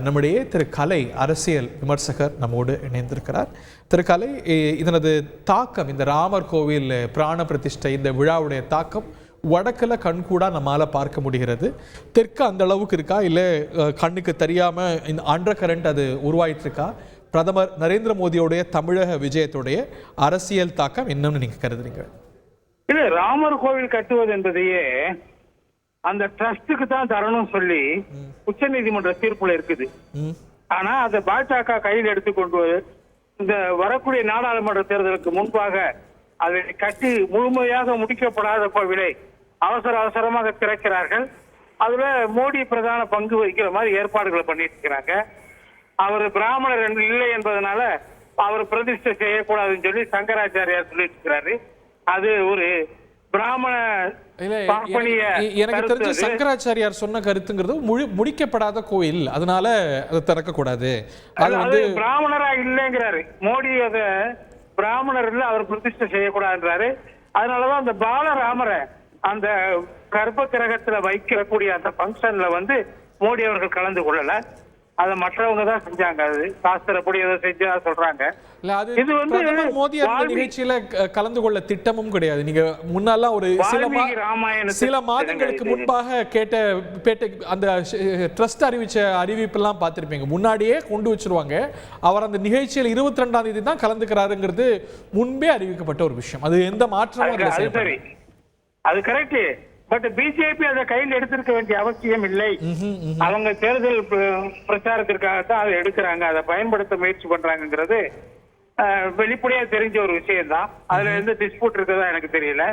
நம்முடைய திரு கலை அரசியல் விமர்சகர் நம்மோடு இணைந்திருக்கிறார். திரு கலை, இதனது தாக்கம், இந்த ராமர் கோவில் பிராண பிரதிஷ்டை இந்த விழாவுடைய தாக்கம் வடக்கில் கண்கூடா நம்மளால் பார்க்க முடிகிறது. தெற்கு அந்த அளவுக்கு இருக்கா, இல்லை கண்ணுக்கு தெரியாமல் இந்த அண்டர் கரண்ட் அது உருவாயிட்டு இருக்கா? பிரதமர் நரேந்திர மோடியோடைய தமிழக விஜயத்துடைய அரசியல் தாக்கம் என்னன்னு நீங்க கருதுறீங்க? இல்ல, ராமர் கோவில் கட்டுவது என்பதையே அந்த ட்ரஸ்டுக்கு தான் தரணும் சொல்லி உச்ச நீதிமன்ற தீர்ப்புல இருக்குது. ஆனா அதை பாஜக கையில் எடுத்துக்கொண்டு இந்த வரக்கூடிய நாடாளுமன்ற தேர்தலுக்கு முன்பாக அதை கட்டி முழுமையாக முடிக்கப்படாத கோவிலை அவசரமாக திறக்கிறார்கள். அதுல மோடி பிரதான பங்கு வகிக்கிற மாதிரி ஏற்பாடுகளை பண்ணிட்டு இருக்கிறாங்க. அவர் பிராமணர் இல்லை என்பதனால அவர் பிரதிஷ்டை செய்யக்கூடாதுன்னு சொல்லி சங்கராச்சாரியார் சொல்லிட்டு இருக்கிறாரு. அது ஒரு பிராமண எனக்கு தெரிஞ்ச சங்கராச்சாரியார் சொன்ன கருத்துங்கிறது முடிக்கப்படாத கோயில், அதனால அதை திறக்க கூடாது. அது பிராமணரா இல்லைங்கிறாரு மோடி. அத பிராமணர் இல்ல, அவர் பிரதிஷ்டை செய்யக்கூடாதுன்றாரு. அதனாலதான் அந்த பாலராமரை அந்த கர்ப்ப கிரகத்துல வைக்கக்கூடிய அந்த பங்கன்ல மோடி அவர்கள் கலந்து கொள்ளல. அதை மற்றவங்க தான் செஞ்சாங்க. அது சாஸ்திரப்படி ஏதோ செஞ்சா சொல்றாங்க. இது மோடி அந்த நிகழ்ச்சியில கலந்து கொள்ள திட்டமும் கிடையாது. நீங்க முன்னால ஒரு சில மாதங்களுக்கு முன்பாக கேட்ட அந்த ட்ரஸ்ட் அறிவிச்ச அறிவிப்பெல்லாம் பார்த்திருப்பீங்க. முன்னாடியே கொண்டு வச்சிருவாங்க. அவர் அந்த நிகழ்ச்சியில் 22ஆம் தேதி தான் கலந்துக்கிறாருங்கிறது முன்பே அறிவிக்கப்பட்ட ஒரு விஷயம். அது எந்த மாற்றமும் சரி, அது கரெக்ட். பட் பிஜேபி அதை கையில் எடுத்திருக்க வேண்டிய அவசியம் இல்லை. அவங்க தேர்தல் பிரச்சாரத்திற்காகத்தான் அதை எடுக்கிறாங்க, அதை பயன்படுத்த முயற்சி பண்றாங்கிறது வெளிப்படையா தெரிஞ்ச ஒரு விஷயம் தான். அதுல எந்த டிஸ்பியூட் இருக்கதா எனக்கு தெரியல.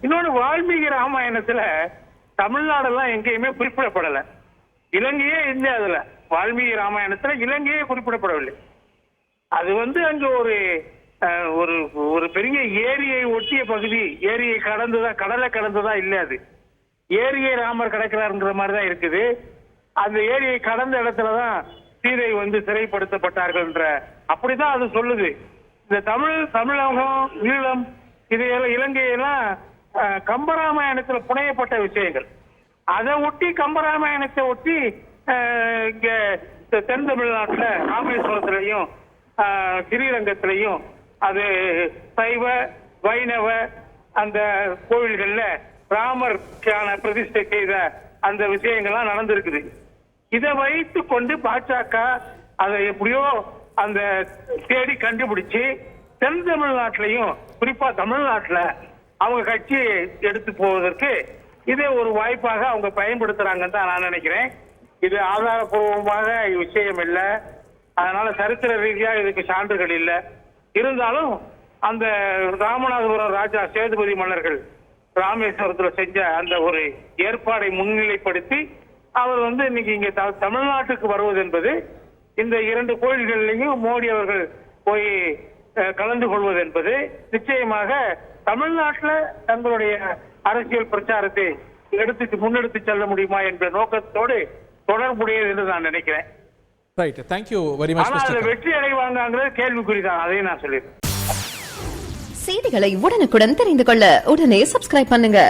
இன்னொன்னு, வால்மீகி ராமாயணத்துல தமிழ்நாடெல்லாம் எங்கேயுமே குறிப்பிடப்படல. இலங்கையே இல்லை. அதுல வால்மீகி ராமாயணத்துல இலங்கையே குறிப்பிடப்படவில்லை. அது அங்க ஒரு ஒரு பெரிய ஏரியை ஒட்டிய பகுதி, ஏரியை கடந்துதான், கடலை கடந்துதான் இல்லை. அது ஏரியை ராமர் கடக்கிறாருங்கிற மாதிரிதான் இருக்குது. அந்த ஏரியை கடந்த இடத்துலதான் சீதை சிறைப்படுத்தப்பட்டார்கள் என்ற அப்படிதான் அது சொல்லுது. இந்த தமிழகம், ஈழம், இதையெல்லாம் இலங்கையெல்லாம் கம்பராமாயணத்துல புனையப்பட்ட விஷயங்கள். அதை ஒட்டி கம்பராமாயணத்தை ஒட்டி இங்க தென் தமிழ்நாட்டுல ராமேஸ்வரத்திலையும் ஸ்ரீரங்கத்திலையும் அது சைவ வைணவ அந்த கோவில்கள்ல ராமருக்கான பிரதிஷ்டை செய்த அந்த விஷயங்கள்லாம் நடந்திருக்குது. இதை வைத்து கொண்டு பாஜக அதை எப்படியோ அந்த தேடி கண்டுபிடிச்சு தென் தமிழ்நாட்டிலையும் குறிப்பா தமிழ்நாட்டுல அவங்க கட்சியை எடுத்து போவதற்கு இதே ஒரு வாய்ப்பாக அவங்க பயன்படுத்துறாங்கன்னு தான் நான் நினைக்கிறேன். இது ஆதாரபூர்வமாக விஷயம் இல்லை. அதனால சரித்திர ரீதியாக இதுக்கு சான்றுகள் இல்லை. இருந்தாலும் அந்த ராமநாதபுரம் ராஜா சேதுபதி மன்னர்கள் ராமேஸ்வரத்துல செஞ்ச அந்த ஒரு ஏற்பாடை முன்னிலைப்படுத்தி அவர் இன்னைக்கு இங்க தமிழ்நாட்டுக்கு வருவது என்பது, இந்த 2 கோயில்களிலையும் மோடி அவர்கள் போய் கலந்து கொள்வது என்பது நிச்சயமாக தமிழ்நாட்டுல தங்களுடைய அரசியல் பிரச்சாரத்தை முன்னெடுத்து செல்ல முடியுமா என்ற நோக்கத்தோடு தொடர்புடையது என்று நான் நினைக்கிறேன். Right, thank you very much. ஆனா அதை வெற்றி அடைவாங்கிறது கேள்விக்குறிதான். அதையும் நான் சொல்லிடுறேன். செய்திகளை உடனுக்குடன் தெரிந்து கொள்ள உடனே சப்ஸ்கிரைப் பண்ணுங்க.